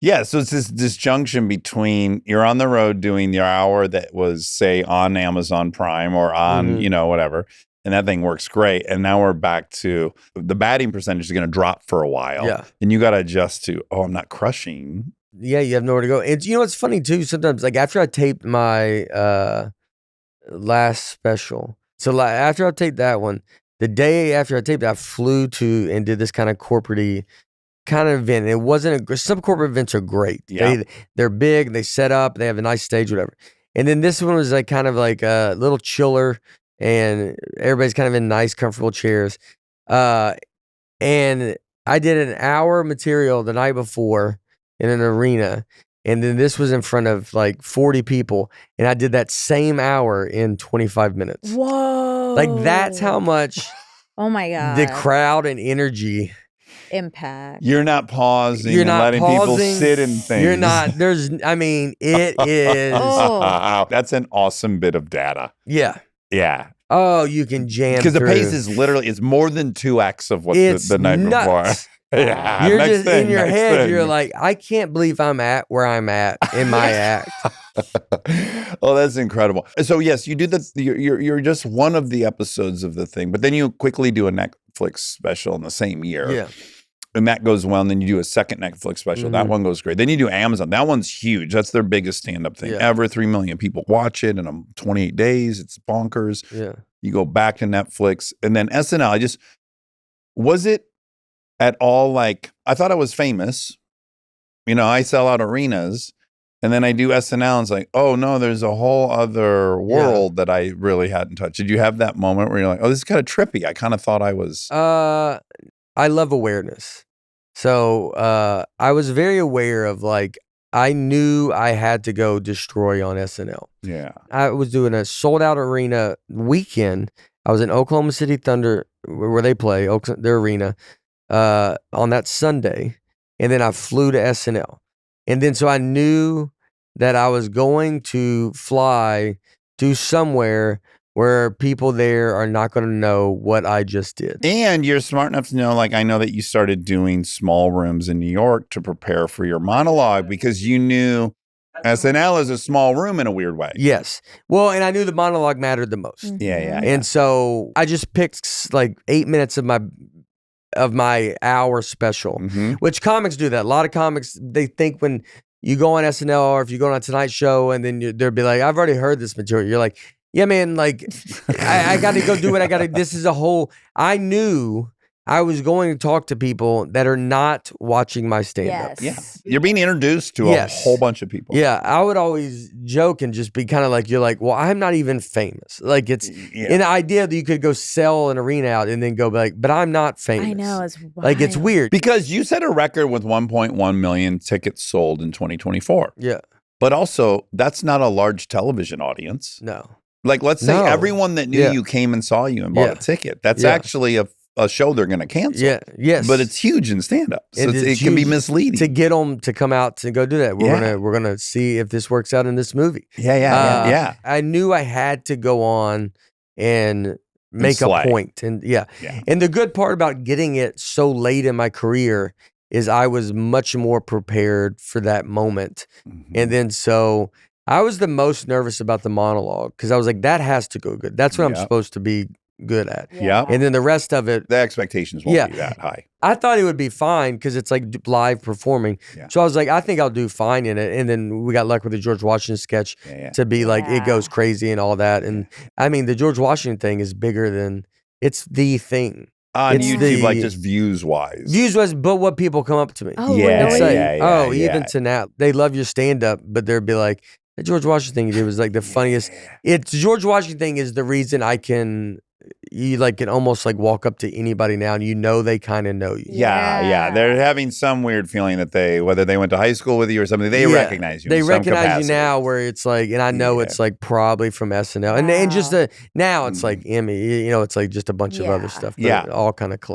Yeah. So it's this disjunction between you're on the road doing your hour that was, say, on Amazon Prime or on, whatever. And that thing works great. And now we're back to the batting percentage is going to drop for a while. Yeah. And you got to adjust to, I'm not crushing. Yeah, you have nowhere to go. It's, it's funny too. Sometimes, like after I taped my last special, so after I taped that one, the day after I taped it, I flew to and did this kind of corporate-y kind of event. It wasn't some corporate events are great. Yeah. They're big, they set up, they have a nice stage, whatever. And then this one was like kind of like a little chiller, and everybody's kind of in nice, comfortable chairs. And I did an hour material the night before in an arena, and then this was in front of like 40 people, and I did that same hour in 25 minutes. Whoa. Like that's how much oh my God. the crowd and energy impact. You're not pausing You're and not letting pausing, people sit in things. You're not, it is. Oh. That's an awesome bit of data. Yeah. Yeah. Oh, you can jam Because the through. pace is literally, it's more than 2x of what the night nuts. before. Yeah. You're next just thing, in your next head, thing. you're like, I can't believe I'm at where I'm at in my act. Oh, that's incredible. So yes, you do you're just one of the episodes of the thing, but then you quickly do a Netflix special in the same year. Yeah. And that goes well, and then you do a second Netflix special. That one goes great. Then you do Amazon. That one's huge. That's their biggest stand-up thing ever. 3 million people watch it in 28 days. It's bonkers. Yeah. You go back to Netflix. And then SNL, was it at all like, I thought I was famous. I sell out arenas. And then I do SNL, and it's like, oh no, there's a whole other world that I really hadn't touched. Did you have that moment where you're like, oh, this is kind of trippy? I kind of thought I was. I love awareness. So I was very aware of like, I knew I had to go destroy on SNL. Yeah. I was doing a sold out arena weekend. I was in Oklahoma City Thunder where they play, their arena, on that Sunday. And then I flew to SNL. And then so I knew that I was going to fly to somewhere where people there are not going to know what I just did. And you're smart enough to know, like, I know that you started doing small rooms in New York to prepare for your monologue because you knew SNL is a small room in a weird way. Yes. Well, and I knew the monologue mattered the most. Yeah. And so I just picked like 8 minutes of my hour special, which comics do that. A lot of comics, they think when you go on SNL or if you go on a Tonight Show and then they'll be like, I've already heard this material. You're like, yeah, man, like I got to go do it. This is I knew I was going to talk to people that are not watching my stand-up. Yes. Yeah. You're being introduced to a whole bunch of people. Yeah. I would always joke and just be kind of like, you're like, well, I'm not even famous. Like it's an idea that you could go sell an arena out and then go like, but I'm not famous. I know. It's wild. Like it's weird. Because you set a record with 1.1 million tickets sold in 2024. Yeah. But also, that's not a large television audience. No. Like, let's say everyone that knew you came and saw you and bought a ticket. That's actually a show they're going to cancel. Yeah, yes. But it's huge in stand-up. So it can be misleading. To get them to come out to go do that. We're gonna see if this works out in this movie. Yeah. I knew I had to go on and make a point. And And the good part about getting it so late in my career is I was much more prepared for that moment. And then so I was the most nervous about the monologue because I was like, that has to go good. That's what I'm supposed to be good at. Yeah. And then the rest of it. The expectations won't be that high. I thought it would be fine because it's like live performing. Yeah. So I was like, I think I'll do fine in it. And then we got lucky with the George Washington sketch to be like, it goes crazy and all that. And I mean, the George Washington thing is bigger than, it's the thing. On YouTube, like just views-wise. Views-wise, but what people come up to me. Oh, really? Even to now, they love your stand-up, but they'll be like, the George Washington thing you did was like the funniest. It's George Washington thing is the reason I can almost like walk up to anybody now and they kind of know you. Yeah. They're having some weird feeling that whether they went to high school with you or something, they recognize you. They in recognize some capacity. you now where it's like, and I know it's like probably from SNL. And just now it's like Emmy, it's like just a bunch of other stuff. But all kind of